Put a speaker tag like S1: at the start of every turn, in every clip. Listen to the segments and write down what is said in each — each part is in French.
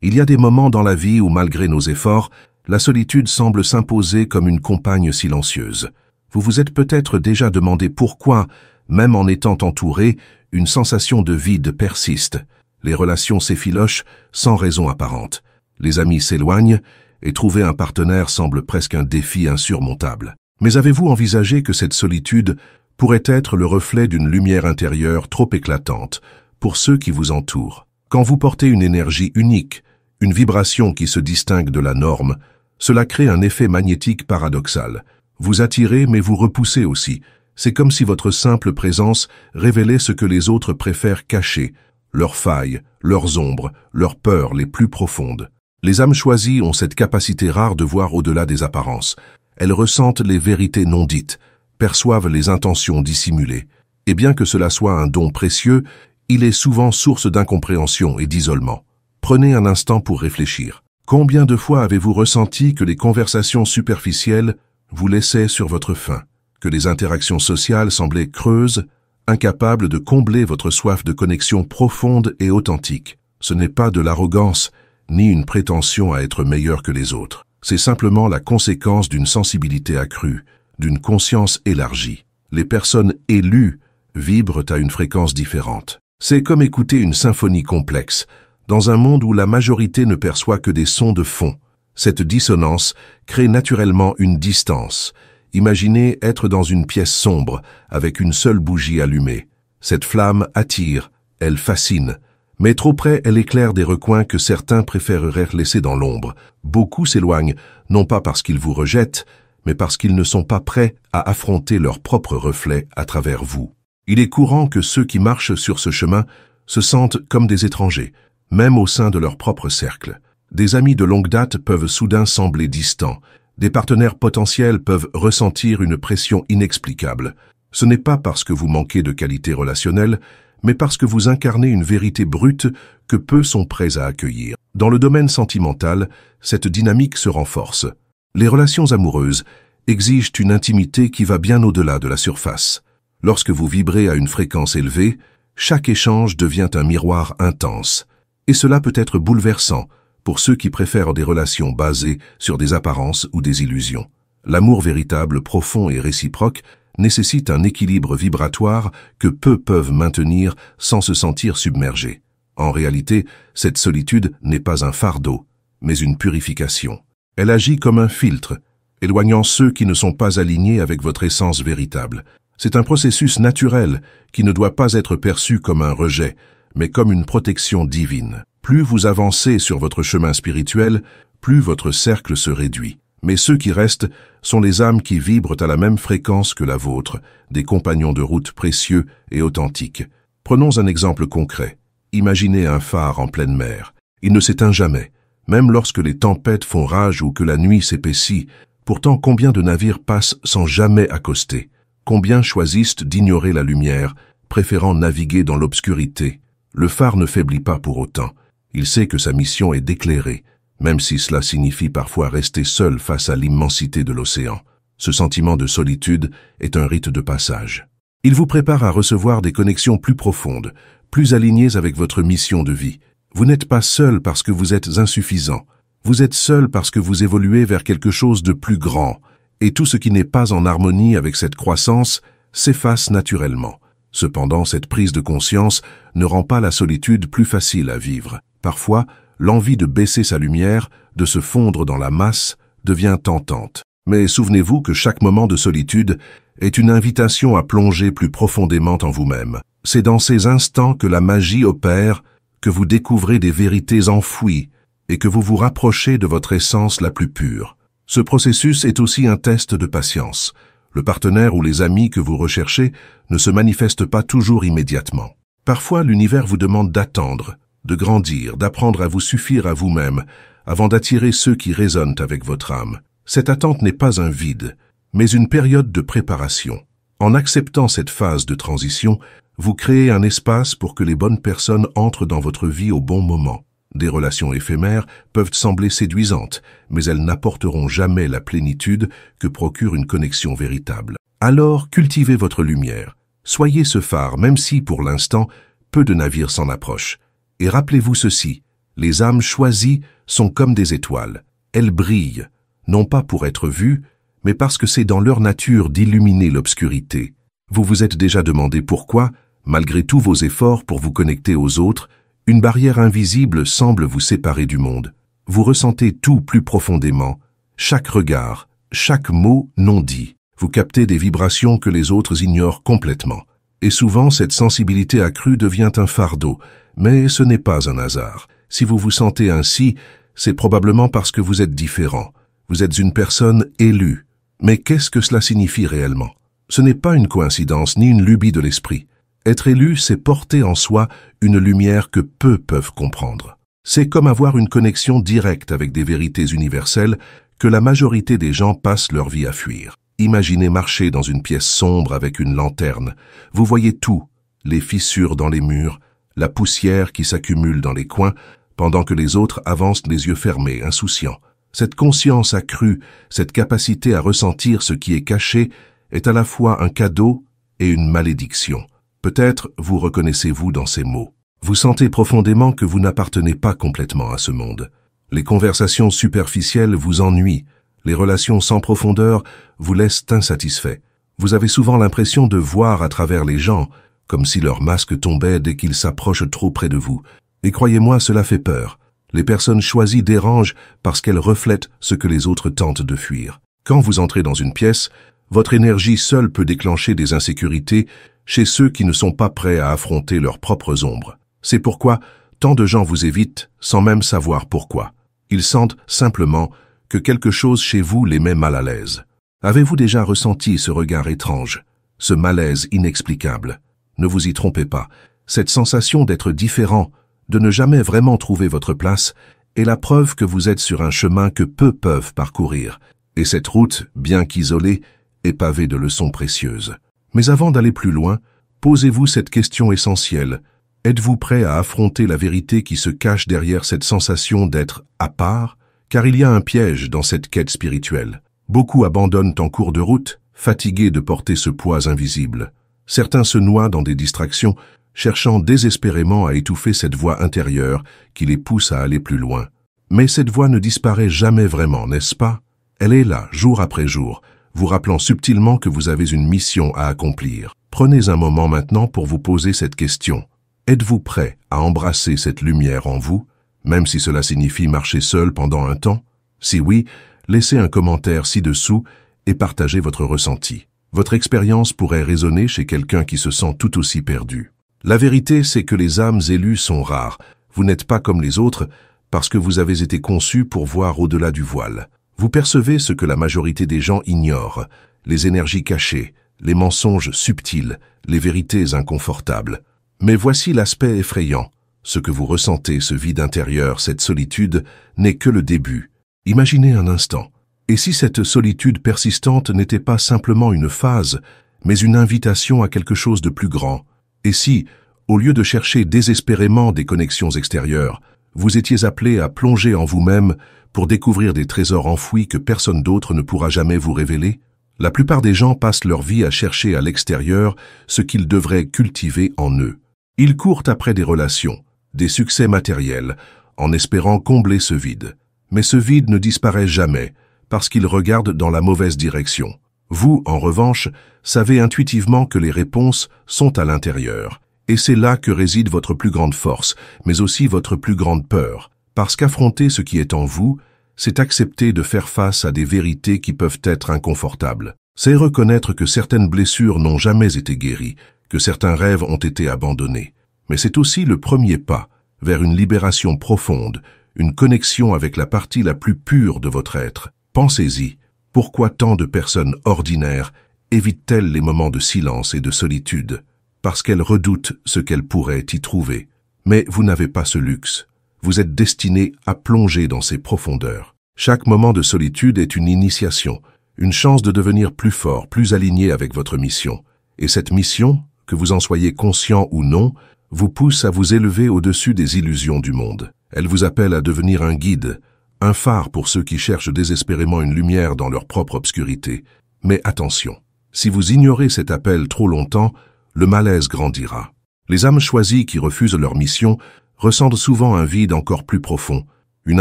S1: Il y a des moments dans la vie où, malgré nos efforts, la solitude semble s'imposer comme une compagne silencieuse. Vous vous êtes peut-être déjà demandé pourquoi, même en étant entouré, une sensation de vide persiste. Les relations s'effilochent sans raison apparente. Les amis s'éloignent et trouver un partenaire semble presque un défi insurmontable. Mais avez-vous envisagé que cette solitude pourrait être le reflet d'une lumière intérieure trop éclatante pour ceux qui vous entourent? Quand vous portez une énergie unique, une vibration qui se distingue de la norme, cela crée un effet magnétique paradoxal. Vous attirez mais vous repoussez aussi. C'est comme si votre simple présence révélait ce que les autres préfèrent cacher, leurs failles, leurs ombres, leurs peurs les plus profondes. Les âmes choisies ont cette capacité rare de voir au-delà des apparences. Elles ressentent les vérités non dites, perçoivent les intentions dissimulées. Et bien que cela soit un don précieux, il est souvent source d'incompréhension et d'isolement. Prenez un instant pour réfléchir. Combien de fois avez-vous ressenti que les conversations superficielles vous laissaient sur votre faim, que les interactions sociales semblaient creuses, incapables de combler votre soif de connexion profonde et authentique? Ce n'est pas de l'arrogance, ni une prétention à être meilleur que les autres. C'est simplement la conséquence d'une sensibilité accrue, d'une conscience élargie. Les personnes élues vibrent à une fréquence différente. C'est comme écouter une symphonie complexe, dans un monde où la majorité ne perçoit que des sons de fond. Cette dissonance crée naturellement une distance. Imaginez être dans une pièce sombre, avec une seule bougie allumée. Cette flamme attire, elle fascine. Mais trop près, elle éclaire des recoins que certains préféreraient laisser dans l'ombre. Beaucoup s'éloignent, non pas parce qu'ils vous rejettent, mais parce qu'ils ne sont pas prêts à affronter leur propre reflet à travers vous. Il est courant que ceux qui marchent sur ce chemin se sentent comme des étrangers, même au sein de leur propre cercle. Des amis de longue date peuvent soudain sembler distants. Des partenaires potentiels peuvent ressentir une pression inexplicable. Ce n'est pas parce que vous manquez de qualité relationnelle, mais parce que vous incarnez une vérité brute que peu sont prêts à accueillir. Dans le domaine sentimental, cette dynamique se renforce. Les relations amoureuses exigent une intimité qui va bien au-delà de la surface. Lorsque vous vibrez à une fréquence élevée, chaque échange devient un miroir intense. Et cela peut être bouleversant pour ceux qui préfèrent des relations basées sur des apparences ou des illusions. L'amour véritable, profond et réciproque nécessite un équilibre vibratoire que peu peuvent maintenir sans se sentir submergés. En réalité, cette solitude n'est pas un fardeau, mais une purification. Elle agit comme un filtre, éloignant ceux qui ne sont pas alignés avec votre essence véritable. C'est un processus naturel qui ne doit pas être perçu comme un rejet, mais comme une protection divine. Plus vous avancez sur votre chemin spirituel, plus votre cercle se réduit. Mais ceux qui restent sont les âmes qui vibrent à la même fréquence que la vôtre, des compagnons de route précieux et authentiques. Prenons un exemple concret. Imaginez un phare en pleine mer. Il ne s'éteint jamais, même lorsque les tempêtes font rage ou que la nuit s'épaissit. Pourtant, combien de navires passent sans jamais accoster? Combien choisissent d'ignorer la lumière, préférant naviguer dans l'obscurité? Le phare ne faiblit pas pour autant. Il sait que sa mission est d'éclairer, même si cela signifie parfois rester seul face à l'immensité de l'océan. Ce sentiment de solitude est un rite de passage. Il vous prépare à recevoir des connexions plus profondes, plus alignées avec votre mission de vie. Vous n'êtes pas seul parce que vous êtes insuffisant. Vous êtes seul parce que vous évoluez vers quelque chose de plus grand. Et tout ce qui n'est pas en harmonie avec cette croissance s'efface naturellement. Cependant, cette prise de conscience ne rend pas la solitude plus facile à vivre. Parfois, l'envie de baisser sa lumière, de se fondre dans la masse, devient tentante. Mais souvenez-vous que chaque moment de solitude est une invitation à plonger plus profondément en vous-même. C'est dans ces instants que la magie opère, que vous découvrez des vérités enfouies et que vous vous rapprochez de votre essence la plus pure. Ce processus est aussi un test de patience. Le partenaire ou les amis que vous recherchez ne se manifestent pas toujours immédiatement. Parfois, l'univers vous demande d'attendre, de grandir, d'apprendre à vous suffire à vous-même, avant d'attirer ceux qui résonnent avec votre âme. Cette attente n'est pas un vide, mais une période de préparation. En acceptant cette phase de transition, vous créez un espace pour que les bonnes personnes entrent dans votre vie au bon moment. Des relations éphémères peuvent sembler séduisantes, mais elles n'apporteront jamais la plénitude que procure une connexion véritable. Alors, cultivez votre lumière. Soyez ce phare, même si, pour l'instant, peu de navires s'en approchent. Et rappelez-vous ceci, Les âmes choisies sont comme des étoiles. Elles brillent, non pas pour être vues, mais parce que c'est dans leur nature d'illuminer l'obscurité. Vous vous êtes déjà demandé pourquoi, malgré tous vos efforts pour vous connecter aux autres, une barrière invisible semble vous séparer du monde. Vous ressentez tout plus profondément, chaque regard, chaque mot non dit. Vous captez des vibrations que les autres ignorent complètement. Et souvent, cette sensibilité accrue devient un fardeau, mais ce n'est pas un hasard. Si vous vous sentez ainsi, c'est probablement parce que vous êtes différent. Vous êtes une personne élue. Mais qu'est-ce que cela signifie réellement? Ce n'est pas une coïncidence ni une lubie de l'esprit. Être élu, c'est porter en soi une lumière que peu peuvent comprendre. C'est comme avoir une connexion directe avec des vérités universelles que la majorité des gens passent leur vie à fuir. Imaginez marcher dans une pièce sombre avec une lanterne. Vous voyez tout, les fissures dans les murs, la poussière qui s'accumule dans les coins, pendant que les autres avancent les yeux fermés, insouciants. Cette conscience accrue, cette capacité à ressentir ce qui est caché, est à la fois un cadeau et une malédiction. Peut-être vous reconnaissez-vous dans ces mots. Vous sentez profondément que vous n'appartenez pas complètement à ce monde. Les conversations superficielles vous ennuient. Les relations sans profondeur vous laissent insatisfait. Vous avez souvent l'impression de voir à travers les gens, comme si leur masque tombait dès qu'ils s'approchent trop près de vous. Et croyez-moi, cela fait peur. Les personnes choisies dérangent parce qu'elles reflètent ce que les autres tentent de fuir. Quand vous entrez dans une pièce, votre énergie seule peut déclencher des insécurités chez ceux qui ne sont pas prêts à affronter leurs propres ombres. C'est pourquoi tant de gens vous évitent sans même savoir pourquoi. Ils sentent simplement que quelque chose chez vous les met mal à l'aise. Avez-vous déjà ressenti ce regard étrange, ce malaise inexplicable? Ne vous y trompez pas, cette sensation d'être différent, de ne jamais vraiment trouver votre place, est la preuve que vous êtes sur un chemin que peu peuvent parcourir. Et cette route, bien qu'isolée, est pavée de leçons précieuses. Mais avant d'aller plus loin, posez-vous cette question essentielle. Êtes-vous prêt à affronter la vérité qui se cache derrière cette sensation d'être à part? Car il y a un piège dans cette quête spirituelle. Beaucoup abandonnent en cours de route, fatigués de porter ce poids invisible. Certains se noient dans des distractions, cherchant désespérément à étouffer cette voix intérieure qui les pousse à aller plus loin. Mais cette voix ne disparaît jamais vraiment, n'est-ce pas? Elle est là, jour après jour, vous rappelant subtilement que vous avez une mission à accomplir. Prenez un moment maintenant pour vous poser cette question. Êtes-vous prêt à embrasser cette lumière en vous, même si cela signifie marcher seul pendant un temps? Si oui, laissez un commentaire ci-dessous et partagez votre ressenti. Votre expérience pourrait résonner chez quelqu'un qui se sent tout aussi perdu. La vérité, c'est que les âmes élues sont rares. Vous n'êtes pas comme les autres parce que vous avez été conçus pour voir au-delà du voile. Vous percevez ce que la majorité des gens ignorent, les énergies cachées, les mensonges subtils, les vérités inconfortables. Mais voici l'aspect effrayant. Ce que vous ressentez, ce vide intérieur, cette solitude, n'est que le début. Imaginez un instant. Et si cette solitude persistante n'était pas simplement une phase, mais une invitation à quelque chose de plus grand? Et si, au lieu de chercher désespérément des connexions extérieures, vous étiez appelé à plonger en vous-même pour découvrir des trésors enfouis que personne d'autre ne pourra jamais vous révéler? La plupart des gens passent leur vie à chercher à l'extérieur ce qu'ils devraient cultiver en eux. Ils courent après des relations, des succès matériels, en espérant combler ce vide. Mais ce vide ne disparaît jamais, parce qu'il regarde dans la mauvaise direction. Vous, en revanche, savez intuitivement que les réponses sont à l'intérieur. Et c'est là que réside votre plus grande force, mais aussi votre plus grande peur. Parce qu'affronter ce qui est en vous, c'est accepter de faire face à des vérités qui peuvent être inconfortables. C'est reconnaître que certaines blessures n'ont jamais été guéries, que certains rêves ont été abandonnés. Mais c'est aussi le premier pas vers une libération profonde, une connexion avec la partie la plus pure de votre être. Pensez-y, pourquoi tant de personnes ordinaires évitent-elles les moments de silence et de solitude? Parce qu'elles redoutent ce qu'elles pourraient y trouver. Mais vous n'avez pas ce luxe. Vous êtes destiné à plonger dans ces profondeurs. Chaque moment de solitude est une initiation, une chance de devenir plus fort, plus aligné avec votre mission. Et cette mission, que vous en soyez conscient ou non, vous pousse à vous élever au-dessus des illusions du monde. Elle vous appelle à devenir un guide, un phare pour ceux qui cherchent désespérément une lumière dans leur propre obscurité. Mais attention, si vous ignorez cet appel trop longtemps, le malaise grandira. Les âmes choisies qui refusent leur mission ressentent souvent un vide encore plus profond, une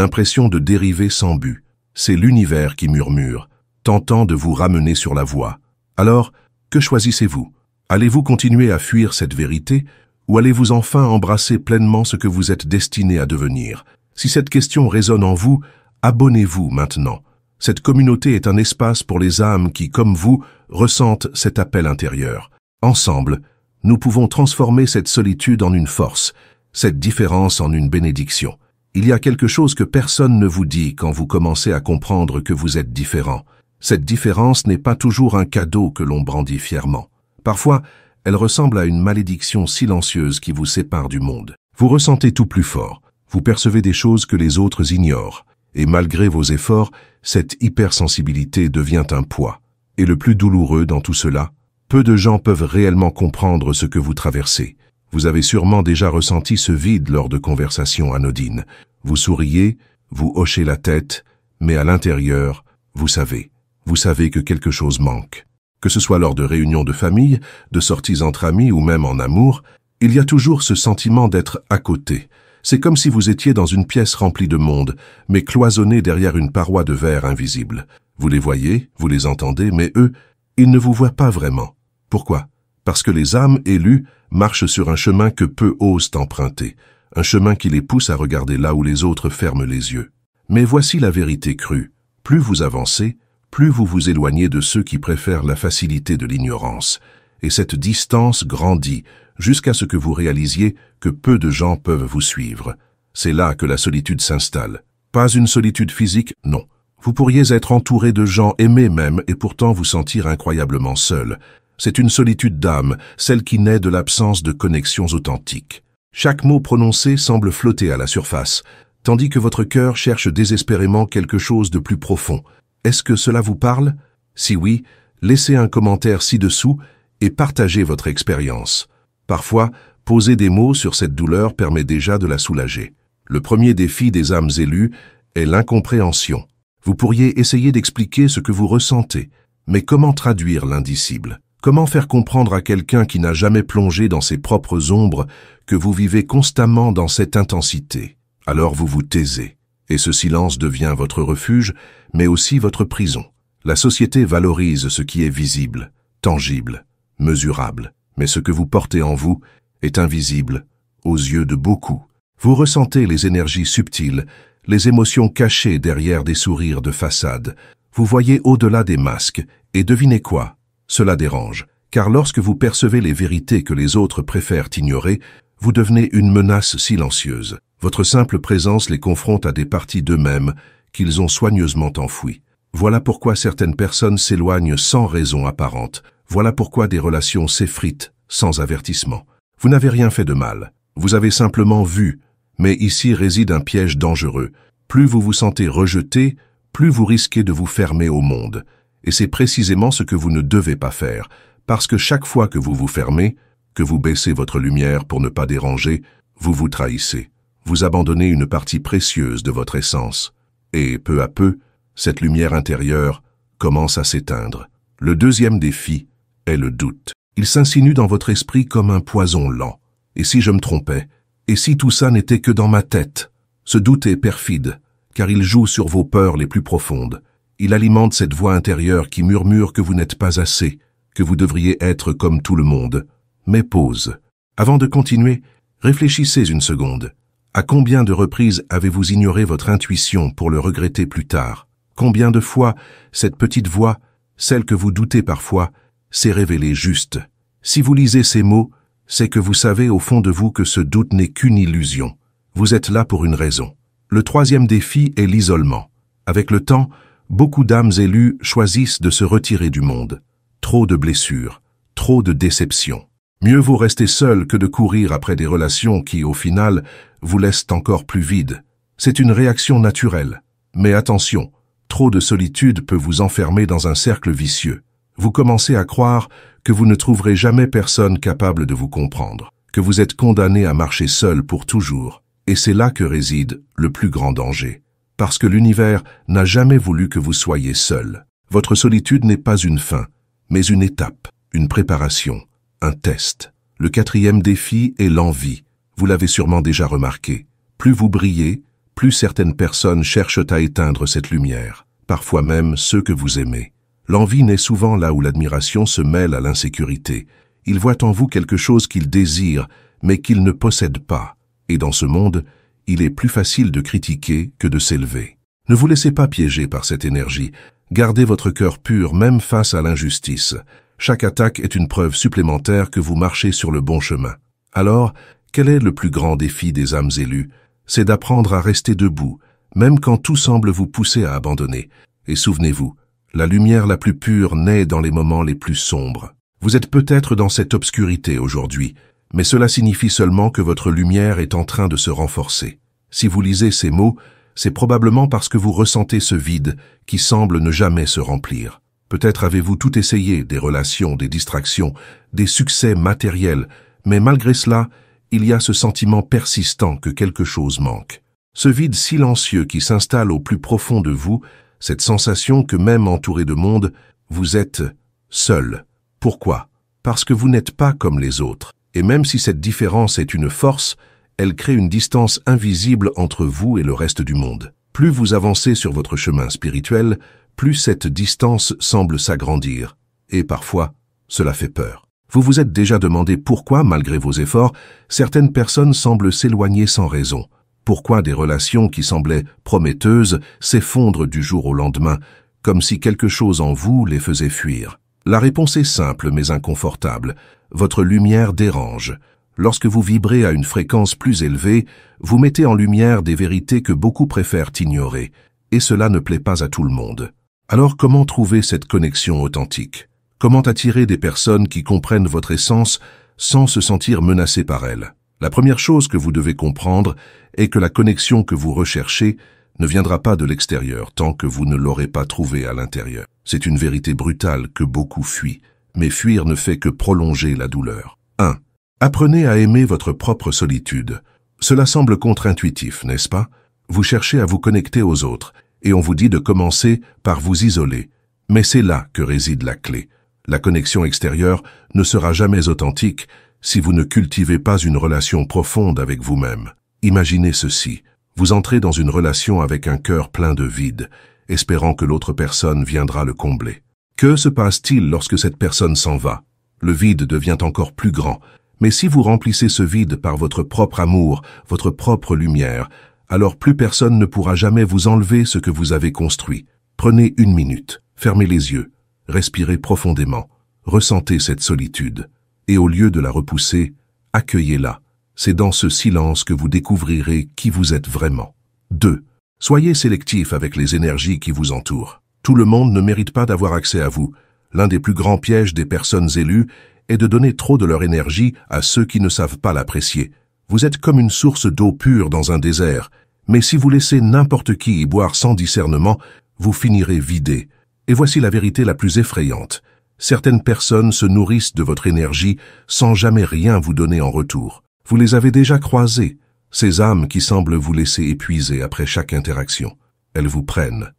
S1: impression de dériver sans but. C'est l'univers qui murmure, tentant de vous ramener sur la voie. Alors, que choisissez-vous? Allez-vous continuer à fuir cette vérité ou allez-vous enfin embrasser pleinement ce que vous êtes destiné à devenir? Si cette question résonne en vous, abonnez-vous maintenant. Cette communauté est un espace pour les âmes qui, comme vous, ressentent cet appel intérieur. Ensemble, nous pouvons transformer cette solitude en une force, cette différence en une bénédiction. Il y a quelque chose que personne ne vous dit quand vous commencez à comprendre que vous êtes différent. Cette différence n'est pas toujours un cadeau que l'on brandit fièrement. Parfois, elle ressemble à une malédiction silencieuse qui vous sépare du monde. Vous ressentez tout plus fort, vous percevez des choses que les autres ignorent, et malgré vos efforts, cette hypersensibilité devient un poids. Et le plus douloureux dans tout cela, peu de gens peuvent réellement comprendre ce que vous traversez. Vous avez sûrement déjà ressenti ce vide lors de conversations anodines. Vous souriez, vous hochez la tête, mais à l'intérieur, vous savez que quelque chose manque. Que ce soit lors de réunions de famille, de sorties entre amis ou même en amour, il y a toujours ce sentiment d'être à côté. C'est comme si vous étiez dans une pièce remplie de monde, mais cloisonnée derrière une paroi de verre invisible. Vous les voyez, vous les entendez, mais eux, ils ne vous voient pas vraiment. Pourquoi? Parce que les âmes élues marchent sur un chemin que peu osent emprunter, un chemin qui les pousse à regarder là où les autres ferment les yeux. Mais voici la vérité crue. Plus vous avancez, plus vous vous éloignez de ceux qui préfèrent la facilité de l'ignorance. Et cette distance grandit jusqu'à ce que vous réalisiez que peu de gens peuvent vous suivre. C'est là que la solitude s'installe. Pas une solitude physique, non. Vous pourriez être entouré de gens aimés même et pourtant vous sentir incroyablement seul. C'est une solitude d'âme, celle qui naît de l'absence de connexions authentiques. Chaque mot prononcé semble flotter à la surface, tandis que votre cœur cherche désespérément quelque chose de plus profond. Est-ce que cela vous parle? Si oui, laissez un commentaire ci-dessous et partagez votre expérience. Parfois, poser des mots sur cette douleur permet déjà de la soulager. Le premier défi des âmes élues est l'incompréhension. Vous pourriez essayer d'expliquer ce que vous ressentez, mais comment traduire l'indicible? Comment faire comprendre à quelqu'un qui n'a jamais plongé dans ses propres ombres que vous vivez constamment dans cette intensité? Alors vous vous taisez, et ce silence devient votre refuge, mais aussi votre prison. La société valorise ce qui est visible, tangible, mesurable, mais ce que vous portez en vous est invisible aux yeux de beaucoup. Vous ressentez les énergies subtiles, les émotions cachées derrière des sourires de façade. Vous voyez au-delà des masques, et devinez quoi? Cela dérange, car lorsque vous percevez les vérités que les autres préfèrent ignorer, vous devenez une menace silencieuse. Votre simple présence les confronte à des parties d'eux-mêmes qu'ils ont soigneusement enfouies. Voilà pourquoi certaines personnes s'éloignent sans raison apparente. Voilà pourquoi des relations s'effritent sans avertissement. Vous n'avez rien fait de mal. Vous avez simplement vu. Mais ici réside un piège dangereux. Plus vous vous sentez rejeté, plus vous risquez de vous fermer au monde. Et c'est précisément ce que vous ne devez pas faire. Parce que chaque fois que vous vous fermez, que vous baissez votre lumière pour ne pas déranger, vous vous trahissez. Vous abandonnez une partie précieuse de votre essence. Et peu à peu, cette lumière intérieure commence à s'éteindre. Le deuxième défi est le doute. Il s'insinue dans votre esprit comme un poison lent. Et si je me trompais? Et si tout ça n'était que dans ma tête? Ce doute est perfide, car il joue sur vos peurs les plus profondes. Il alimente cette voix intérieure qui murmure que vous n'êtes pas assez, que vous devriez être comme tout le monde. Mais pause. Avant de continuer, réfléchissez une seconde. À combien de reprises avez-vous ignoré votre intuition pour le regretter plus tard? Combien de fois cette petite voix, celle que vous doutez parfois, s'est révélée juste? Si vous lisez ces mots, c'est que vous savez au fond de vous que ce doute n'est qu'une illusion. Vous êtes là pour une raison. Le troisième défi est l'isolement. Avec le temps, beaucoup d'âmes élues choisissent de se retirer du monde. Trop de blessures, trop de déceptions. Mieux vaut rester seul que de courir après des relations qui, au final, vous laissent encore plus vide. C'est une réaction naturelle. Mais attention, trop de solitude peut vous enfermer dans un cercle vicieux. Vous commencez à croire que vous ne trouverez jamais personne capable de vous comprendre, que vous êtes condamné à marcher seul pour toujours. Et c'est là que réside le plus grand danger. Parce que l'univers n'a jamais voulu que vous soyez seul. Votre solitude n'est pas une fin, mais une étape, une préparation, un test. Le quatrième défi est l'envie. Vous l'avez sûrement déjà remarqué. Plus vous brillez, plus certaines personnes cherchent à éteindre cette lumière, parfois même ceux que vous aimez. L'envie naît souvent là où l'admiration se mêle à l'insécurité. Ils voient en vous quelque chose qu'ils désirent, mais qu'ils ne possèdent pas. Et dans ce monde, il est plus facile de critiquer que de s'élever. Ne vous laissez pas piéger par cette énergie. Gardez votre cœur pur même face à l'injustice. Chaque attaque est une preuve supplémentaire que vous marchez sur le bon chemin. Alors, quel est le plus grand défi des âmes élues? C'est d'apprendre à rester debout, même quand tout semble vous pousser à abandonner. Et souvenez-vous, la lumière la plus pure naît dans les moments les plus sombres. Vous êtes peut-être dans cette obscurité aujourd'hui, mais cela signifie seulement que votre lumière est en train de se renforcer. Si vous lisez ces mots, c'est probablement parce que vous ressentez ce vide qui semble ne jamais se remplir. Peut-être avez-vous tout essayé, des relations, des distractions, des succès matériels, mais malgré cela, il y a ce sentiment persistant que quelque chose manque. Ce vide silencieux qui s'installe au plus profond de vous, cette sensation que même entouré de monde, vous êtes seul. Pourquoi? Parce que vous n'êtes pas comme les autres. Et même si cette différence est une force, elle crée une distance invisible entre vous et le reste du monde. Plus vous avancez sur votre chemin spirituel, plus cette distance semble s'agrandir. Et parfois, cela fait peur. Vous vous êtes déjà demandé pourquoi, malgré vos efforts, certaines personnes semblent s'éloigner sans raison. Pourquoi des relations qui semblaient prometteuses s'effondrent du jour au lendemain, comme si quelque chose en vous les faisait fuir? La réponse est simple mais inconfortable. Votre lumière dérange. Lorsque vous vibrez à une fréquence plus élevée, vous mettez en lumière des vérités que beaucoup préfèrent ignorer, et cela ne plaît pas à tout le monde. Alors comment trouver cette connexion authentique? Comment attirer des personnes qui comprennent votre essence sans se sentir menacées par elle? La première chose que vous devez comprendre est que la connexion que vous recherchez ne viendra pas de l'extérieur tant que vous ne l'aurez pas trouvée à l'intérieur. C'est une vérité brutale que beaucoup fuient, mais fuir ne fait que prolonger la douleur. 1. Apprenez à aimer votre propre solitude. Cela semble contre-intuitif, n'est-ce pas? Vous cherchez à vous connecter aux autres, et on vous dit de commencer par vous isoler. Mais c'est là que réside la clé. La connexion extérieure ne sera jamais authentique si vous ne cultivez pas une relation profonde avec vous-même. Imaginez ceci. Vous entrez dans une relation avec un cœur plein de vide, espérant que l'autre personne viendra le combler. Que se passe-t-il lorsque cette personne s'en va? Le vide devient encore plus grand. Mais si vous remplissez ce vide par votre propre amour, votre propre lumière, alors plus personne ne pourra jamais vous enlever ce que vous avez construit. Prenez 1 minute, fermez les yeux, respirez profondément, ressentez cette solitude. Et au lieu de la repousser, accueillez-la. C'est dans ce silence que vous découvrirez qui vous êtes vraiment. 2. Soyez sélectif avec les énergies qui vous entourent. Tout le monde ne mérite pas d'avoir accès à vous. L'un des plus grands pièges des personnes élues est de donner trop de leur énergie à ceux qui ne savent pas l'apprécier. Vous êtes comme une source d'eau pure dans un désert, mais si vous laissez n'importe qui y boire sans discernement, vous finirez vidé. Et voici la vérité la plus effrayante. Certaines personnes se nourrissent de votre énergie sans jamais rien vous donner en retour. Vous les avez déjà croisées, ces âmes qui semblent vous laisser épuiser après chaque interaction. Elles vous prennent,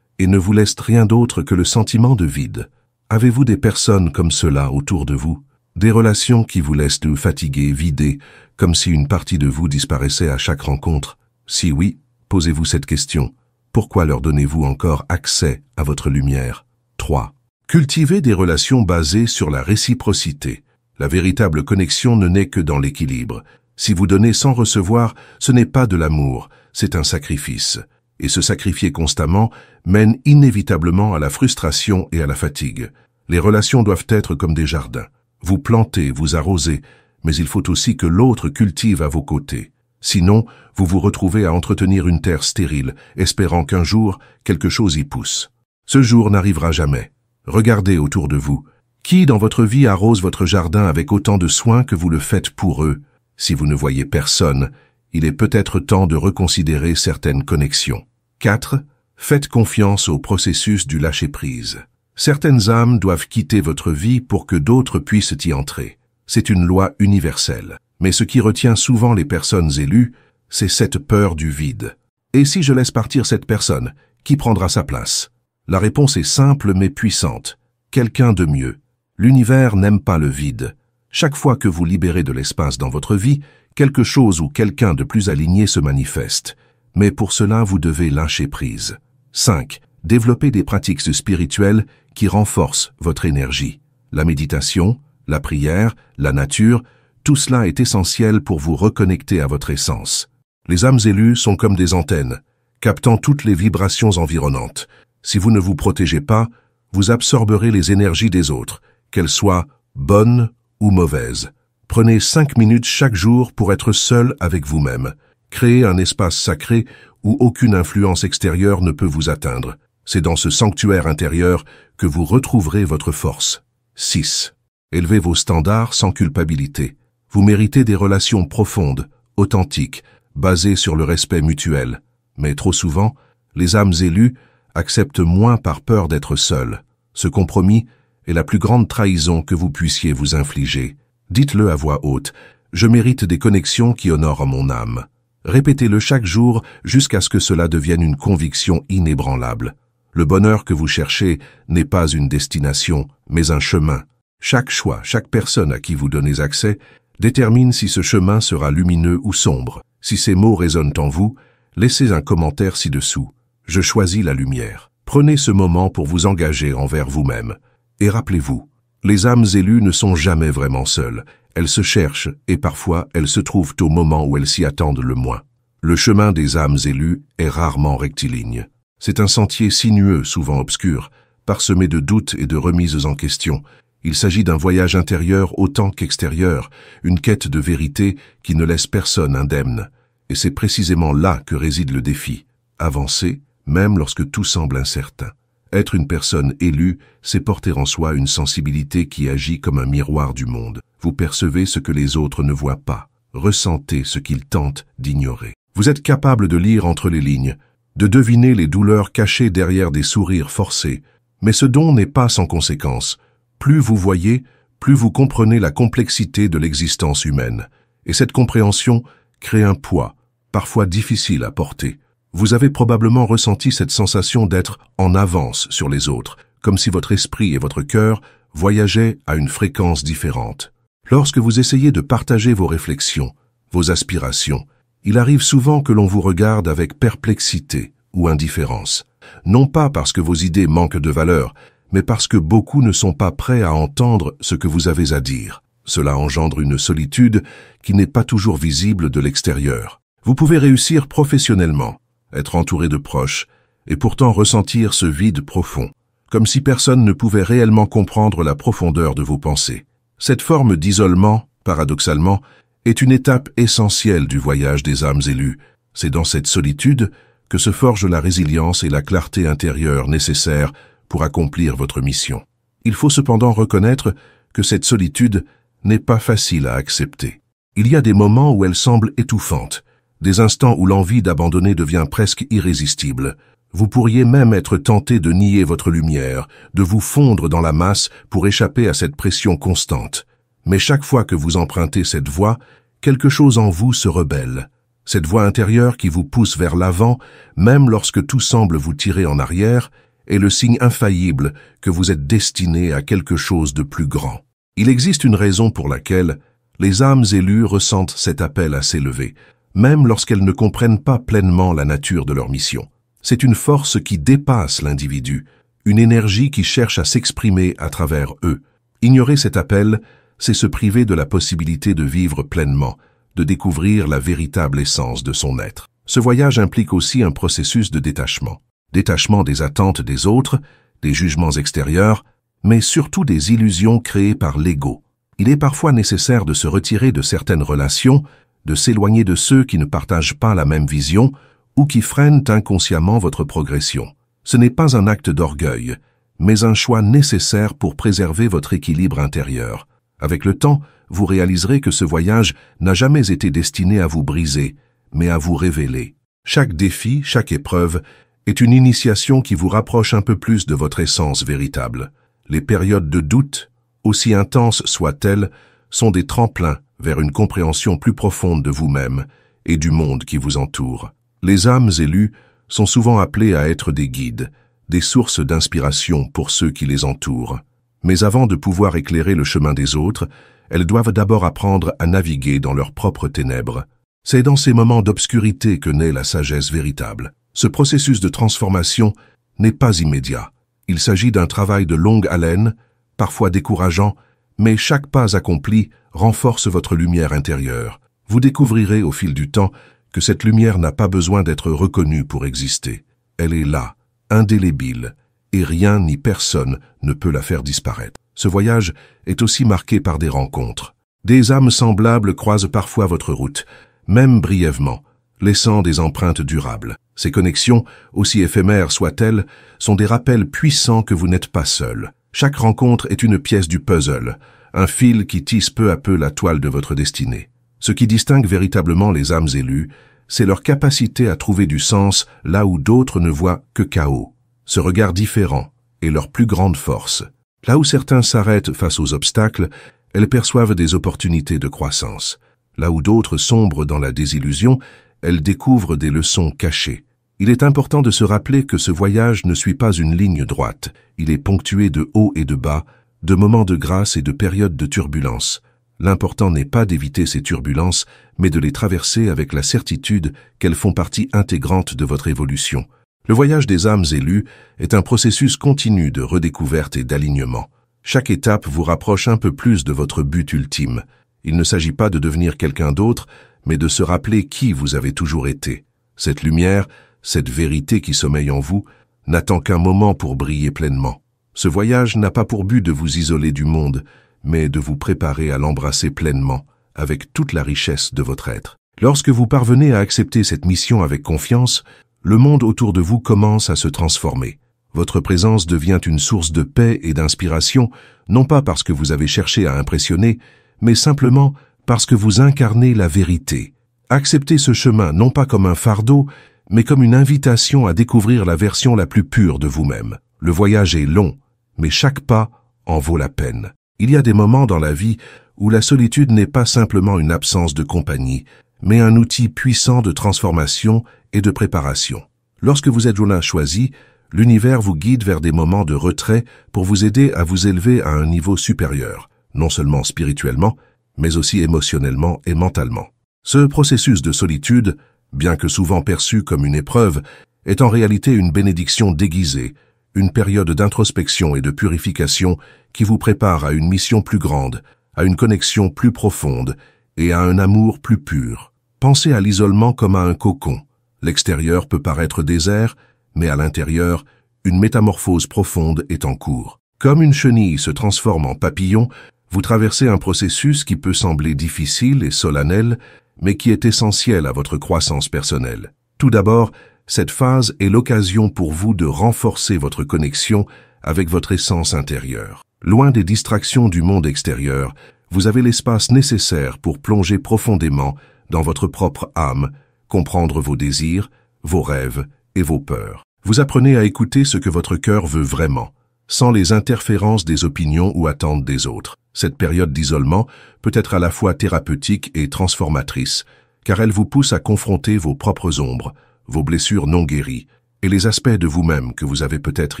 S1: et ne vous laissent rien d'autre que le sentiment de vide. Avez-vous des personnes comme cela autour de vous? Des relations qui vous laissent fatigués, vidés, comme si une partie de vous disparaissait à chaque rencontre? Si oui, posez-vous cette question. Pourquoi leur donnez-vous encore accès à votre lumière? 3. Cultivez des relations basées sur la réciprocité. La véritable connexion ne naît que dans l'équilibre. Si vous donnez sans recevoir, ce n'est pas de l'amour, c'est un sacrifice. Et se sacrifier constamment mène inévitablement à la frustration et à la fatigue. Les relations doivent être comme des jardins. Vous plantez, vous arrosez, mais il faut aussi que l'autre cultive à vos côtés. Sinon, vous vous retrouvez à entretenir une terre stérile, espérant qu'un jour, quelque chose y pousse. Ce jour n'arrivera jamais. Regardez autour de vous. Qui dans votre vie arrose votre jardin avec autant de soin que vous le faites pour eux? Si vous ne voyez personne, il est peut-être temps de reconsidérer certaines connexions. 4. Faites confiance au processus du lâcher-prise. Certaines âmes doivent quitter votre vie pour que d'autres puissent y entrer. C'est une loi universelle. Mais ce qui retient souvent les personnes élues, c'est cette peur du vide. Et si je laisse partir cette personne, qui prendra sa place? La réponse est simple mais puissante. Quelqu'un de mieux. L'univers n'aime pas le vide. Chaque fois que vous libérez de l'espace dans votre vie, quelque chose ou quelqu'un de plus aligné se manifeste. Mais pour cela, vous devez lâcher prise. 5. Développer des pratiques spirituelles qui renforcent votre énergie. La méditation, la prière, la nature, tout cela est essentiel pour vous reconnecter à votre essence. Les âmes élues sont comme des antennes, captant toutes les vibrations environnantes. Si vous ne vous protégez pas, vous absorberez les énergies des autres, qu'elles soient bonnes ou mauvaises. Prenez 5 minutes chaque jour pour être seul avec vous-même. Créez un espace sacré où aucune influence extérieure ne peut vous atteindre. C'est dans ce sanctuaire intérieur que vous retrouverez votre force. 6. Élevez vos standards sans culpabilité. Vous méritez des relations profondes, authentiques, basées sur le respect mutuel. Mais trop souvent, les âmes élues acceptent moins par peur d'être seules. Ce compromis est la plus grande trahison que vous puissiez vous infliger. Dites-le à voix haute, je mérite des connexions qui honorent mon âme. Répétez-le chaque jour jusqu'à ce que cela devienne une conviction inébranlable. Le bonheur que vous cherchez n'est pas une destination, mais un chemin. Chaque choix, chaque personne à qui vous donnez accès, détermine si ce chemin sera lumineux ou sombre. Si ces mots résonnent en vous, laissez un commentaire ci-dessous. Je choisis la lumière. Prenez ce moment pour vous engager envers vous-même. Et rappelez-vous, les âmes élues ne sont jamais vraiment seules. Elles se cherchent et parfois elles se trouvent au moment où elles s'y attendent le moins. Le chemin des âmes élues est rarement rectiligne. C'est un sentier sinueux, souvent obscur, parsemé de doutes et de remises en question. Il s'agit d'un voyage intérieur autant qu'extérieur, une quête de vérité qui ne laisse personne indemne. Et c'est précisément là que réside le défi. Avancer, même lorsque tout semble incertain. Être une personne élue, c'est porter en soi une sensibilité qui agit comme un miroir du monde. Vous percevez ce que les autres ne voient pas. Ressentez ce qu'ils tentent d'ignorer. Vous êtes capable de lire entre les lignes, de deviner les douleurs cachées derrière des sourires forcés. Mais ce don n'est pas sans conséquence. Plus vous voyez, plus vous comprenez la complexité de l'existence humaine. Et cette compréhension crée un poids, parfois difficile à porter. Vous avez probablement ressenti cette sensation d'être en avance sur les autres, comme si votre esprit et votre cœur voyageaient à une fréquence différente. Lorsque vous essayez de partager vos réflexions, vos aspirations, il arrive souvent que l'on vous regarde avec perplexité ou indifférence. Non pas parce que vos idées manquent de valeur, mais parce que beaucoup ne sont pas prêts à entendre ce que vous avez à dire. Cela engendre une solitude qui n'est pas toujours visible de l'extérieur. Vous pouvez réussir professionnellement, être entouré de proches, et pourtant ressentir ce vide profond, comme si personne ne pouvait réellement comprendre la profondeur de vos pensées. Cette forme d'isolement, paradoxalement, est une étape essentielle du voyage des âmes élues. C'est dans cette solitude que se forge la résilience et la clarté intérieure nécessaires pour accomplir votre mission. Il faut cependant reconnaître que cette solitude n'est pas facile à accepter. Il y a des moments où elle semble étouffante, des instants où l'envie d'abandonner devient presque irrésistible. Vous pourriez même être tenté de nier votre lumière, de vous fondre dans la masse pour échapper à cette pression constante. Mais chaque fois que vous empruntez cette voie, quelque chose en vous se rebelle. Cette voie intérieure qui vous pousse vers l'avant, même lorsque tout semble vous tirer en arrière, est le signe infaillible que vous êtes destiné à quelque chose de plus grand. Il existe une raison pour laquelle les âmes élues ressentent cet appel à s'élever, même lorsqu'elles ne comprennent pas pleinement la nature de leur mission. C'est une force qui dépasse l'individu, une énergie qui cherche à s'exprimer à travers eux. Ignorer cet appel, c'est se priver de la possibilité de vivre pleinement, de découvrir la véritable essence de son être. Ce voyage implique aussi un processus de détachement. Détachement des attentes des autres, des jugements extérieurs, mais surtout des illusions créées par l'ego. Il est parfois nécessaire de se retirer de certaines relations, de s'éloigner de ceux qui ne partagent pas la même vision ou qui freinent inconsciemment votre progression. Ce n'est pas un acte d'orgueil, mais un choix nécessaire pour préserver votre équilibre intérieur. Avec le temps, vous réaliserez que ce voyage n'a jamais été destiné à vous briser, mais à vous révéler. Chaque défi, chaque épreuve, est une initiation qui vous rapproche un peu plus de votre essence véritable. Les périodes de doute, aussi intenses soient-elles, sont des tremplins vers une compréhension plus profonde de vous-même et du monde qui vous entoure. Les âmes élues sont souvent appelées à être des guides, des sources d'inspiration pour ceux qui les entourent. Mais avant de pouvoir éclairer le chemin des autres, elles doivent d'abord apprendre à naviguer dans leurs propres ténèbres. C'est dans ces moments d'obscurité que naît la sagesse véritable. Ce processus de transformation n'est pas immédiat. Il s'agit d'un travail de longue haleine, parfois décourageant, mais chaque pas accompli renforce votre lumière intérieure. Vous découvrirez au fil du temps que cette lumière n'a pas besoin d'être reconnue pour exister. Elle est là, indélébile, et rien ni personne ne peut la faire disparaître. Ce voyage est aussi marqué par des rencontres. Des âmes semblables croisent parfois votre route, même brièvement, laissant des empreintes durables. Ces connexions, aussi éphémères soient-elles, sont des rappels puissants que vous n'êtes pas seul. Chaque rencontre est une pièce du puzzle, un fil qui tisse peu à peu la toile de votre destinée. Ce qui distingue véritablement les âmes élues, c'est leur capacité à trouver du sens là où d'autres ne voient que chaos. Ce regard différent est leur plus grande force. Là où certains s'arrêtent face aux obstacles, elles perçoivent des opportunités de croissance. Là où d'autres sombrent dans la désillusion, elles découvrent des leçons cachées. Il est important de se rappeler que ce voyage ne suit pas une ligne droite. Il est ponctué de hauts et de bas, de moments de grâce et de périodes de turbulence. L'important n'est pas d'éviter ces turbulences, mais de les traverser avec la certitude qu'elles font partie intégrante de votre évolution. Le voyage des âmes élues est un processus continu de redécouverte et d'alignement. Chaque étape vous rapproche un peu plus de votre but ultime. Il ne s'agit pas de devenir quelqu'un d'autre, mais de se rappeler qui vous avez toujours été. Cette lumière, cette vérité qui sommeille en vous, n'attend qu'un moment pour briller pleinement. Ce voyage n'a pas pour but de vous isoler du monde, mais de vous préparer à l'embrasser pleinement, avec toute la richesse de votre être. Lorsque vous parvenez à accepter cette mission avec confiance, le monde autour de vous commence à se transformer. Votre présence devient une source de paix et d'inspiration, non pas parce que vous avez cherché à impressionner, mais simplement parce que vous incarnez la vérité. Acceptez ce chemin non pas comme un fardeau, mais comme une invitation à découvrir la version la plus pure de vous-même. Le voyage est long, mais chaque pas en vaut la peine. Il y a des moments dans la vie où la solitude n'est pas simplement une absence de compagnie, mais un outil puissant de transformation et de préparation. Lorsque vous êtes là choisi, l'univers vous guide vers des moments de retrait pour vous aider à vous élever à un niveau supérieur, non seulement spirituellement, mais aussi émotionnellement et mentalement. Ce processus de solitude, bien que souvent perçu comme une épreuve, est en réalité une bénédiction déguisée, une période d'introspection et de purification qui vous prépare à une mission plus grande, à une connexion plus profonde et à un amour plus pur. Pensez à l'isolement comme à un cocon. L'extérieur peut paraître désert, mais à l'intérieur, une métamorphose profonde est en cours. Comme une chenille se transforme en papillon, vous traversez un processus qui peut sembler difficile et solennel, mais qui est essentiel à votre croissance personnelle. Tout d'abord, cette phase est l'occasion pour vous de renforcer votre connexion avec votre essence intérieure. Loin des distractions du monde extérieur, vous avez l'espace nécessaire pour plonger profondément dans votre propre âme, comprendre vos désirs, vos rêves et vos peurs. Vous apprenez à écouter ce que votre cœur veut vraiment, sans les interférences des opinions ou attentes des autres. Cette période d'isolement peut être à la fois thérapeutique et transformatrice, car elle vous pousse à confronter vos propres ombres, vos blessures non guéries et les aspects de vous-même que vous avez peut-être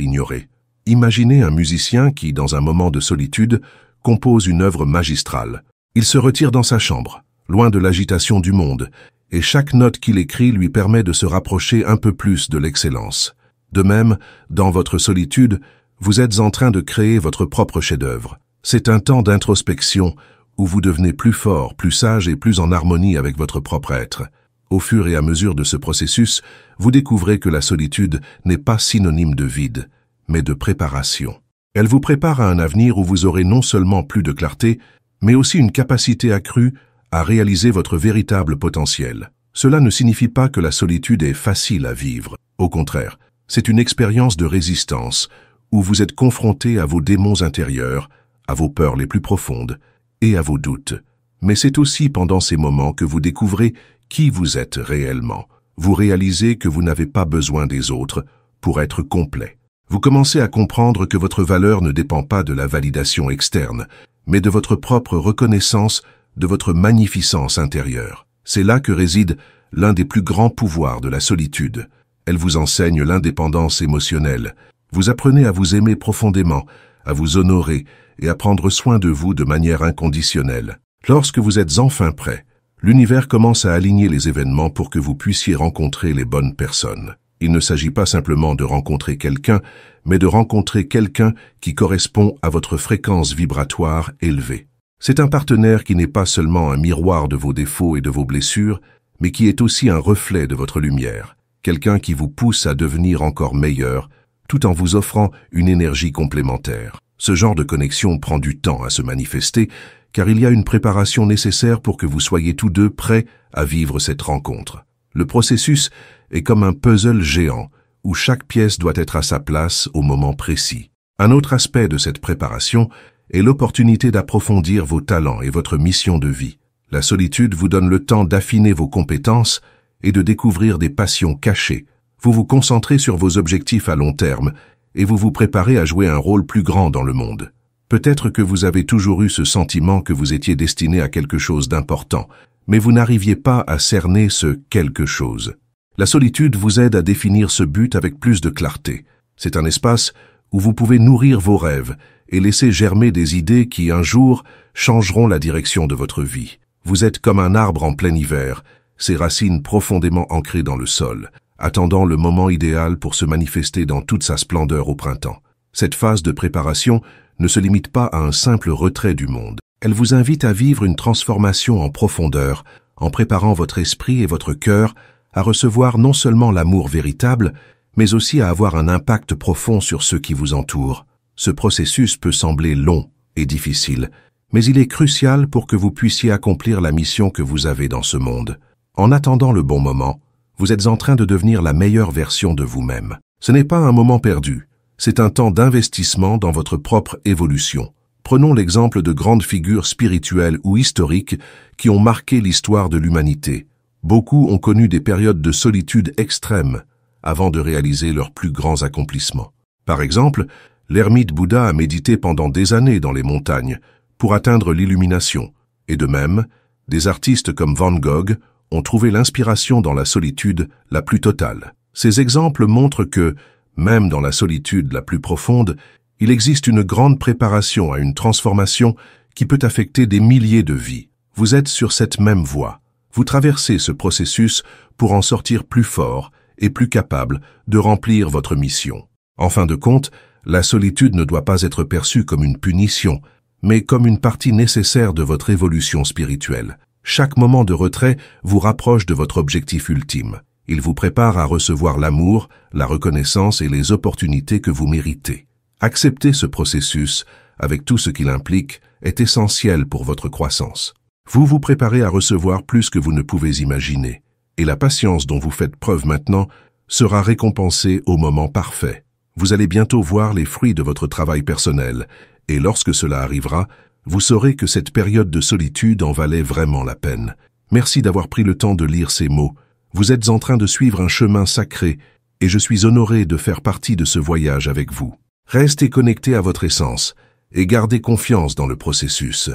S1: ignorés. Imaginez un musicien qui, dans un moment de solitude, compose une œuvre magistrale. Il se retire dans sa chambre, loin de l'agitation du monde, et chaque note qu'il écrit lui permet de se rapprocher un peu plus de l'excellence. De même, dans votre solitude, vous êtes en train de créer votre propre chef-d'œuvre. C'est un temps d'introspection où vous devenez plus fort, plus sage et plus en harmonie avec votre propre être. Au fur et à mesure de ce processus, vous découvrez que la solitude n'est pas synonyme de vide, mais de préparation. Elle vous prépare à un avenir où vous aurez non seulement plus de clarté, mais aussi une capacité accrue à réaliser votre véritable potentiel. Cela ne signifie pas que la solitude est facile à vivre. Au contraire, c'est une expérience de résistance où vous êtes confronté à vos démons intérieurs, à vos peurs les plus profondes et à vos doutes. Mais c'est aussi pendant ces moments que vous découvrez qui vous êtes réellement. Vous réalisez que vous n'avez pas besoin des autres pour être complet. Vous commencez à comprendre que votre valeur ne dépend pas de la validation externe, mais de votre propre reconnaissance, de votre magnificence intérieure. C'est là que réside l'un des plus grands pouvoirs de la solitude. Elle vous enseigne l'indépendance émotionnelle. Vous apprenez à vous aimer profondément, à vous honorer et à prendre soin de vous de manière inconditionnelle. Lorsque vous êtes enfin prêt, l'univers commence à aligner les événements pour que vous puissiez rencontrer les bonnes personnes. Il ne s'agit pas simplement de rencontrer quelqu'un, mais de rencontrer quelqu'un qui correspond à votre fréquence vibratoire élevée. C'est un partenaire qui n'est pas seulement un miroir de vos défauts et de vos blessures, mais qui est aussi un reflet de votre lumière. Quelqu'un qui vous pousse à devenir encore meilleur, tout en vous offrant une énergie complémentaire. Ce genre de connexion prend du temps à se manifester, car il y a une préparation nécessaire pour que vous soyez tous deux prêts à vivre cette rencontre. Le processus est comme un puzzle géant, où chaque pièce doit être à sa place au moment précis. Un autre aspect de cette préparation est l'opportunité d'approfondir vos talents et votre mission de vie. La solitude vous donne le temps d'affiner vos compétences et de découvrir des passions cachées. Vous vous concentrez sur vos objectifs à long terme et vous vous préparez à jouer un rôle plus grand dans le monde. Peut-être que vous avez toujours eu ce sentiment que vous étiez destiné à quelque chose d'important, mais vous n'arriviez pas à cerner ce quelque chose. La solitude vous aide à définir ce but avec plus de clarté. C'est un espace où vous pouvez nourrir vos rêves et laisser germer des idées qui, un jour, changeront la direction de votre vie. Vous êtes comme un arbre en plein hiver, ses racines profondément ancrées dans le sol, attendant le moment idéal pour se manifester dans toute sa splendeur au printemps. Cette phase de préparation ne se limite pas à un simple retrait du monde. Elle vous invite à vivre une transformation en profondeur, en préparant votre esprit et votre cœur à recevoir non seulement l'amour véritable, mais aussi à avoir un impact profond sur ceux qui vous entourent. Ce processus peut sembler long et difficile, mais il est crucial pour que vous puissiez accomplir la mission que vous avez dans ce monde. En attendant le bon moment, vous êtes en train de devenir la meilleure version de vous-même. Ce n'est pas un moment perdu, c'est un temps d'investissement dans votre propre évolution. Prenons l'exemple de grandes figures spirituelles ou historiques qui ont marqué l'histoire de l'humanité. Beaucoup ont connu des périodes de solitude extrême avant de réaliser leurs plus grands accomplissements. Par exemple, l'ermite Bouddha a médité pendant des années dans les montagnes pour atteindre l'illumination. Et de même, des artistes comme Van Gogh ont trouvé l'inspiration dans la solitude la plus totale. Ces exemples montrent que, même dans la solitude la plus profonde, il existe une grande préparation à une transformation qui peut affecter des milliers de vies. Vous êtes sur cette même voie. Vous traversez ce processus pour en sortir plus fort et plus capable de remplir votre mission. En fin de compte, la solitude ne doit pas être perçue comme une punition, mais comme une partie nécessaire de votre évolution spirituelle. Chaque moment de retrait vous rapproche de votre objectif ultime. Il vous prépare à recevoir l'amour, la reconnaissance et les opportunités que vous méritez. Accepter ce processus, avec tout ce qu'il implique, est essentiel pour votre croissance. Vous vous préparez à recevoir plus que vous ne pouvez imaginer, et la patience dont vous faites preuve maintenant sera récompensée au moment parfait. Vous allez bientôt voir les fruits de votre travail personnel, et lorsque cela arrivera, vous saurez que cette période de solitude en valait vraiment la peine. Merci d'avoir pris le temps de lire ces mots. Vous êtes en train de suivre un chemin sacré, et je suis honoré de faire partie de ce voyage avec vous. Restez connecté à votre essence, et gardez confiance dans le processus.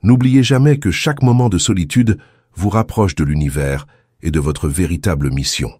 S1: N'oubliez jamais que chaque moment de solitude vous rapproche de l'univers et de votre véritable mission.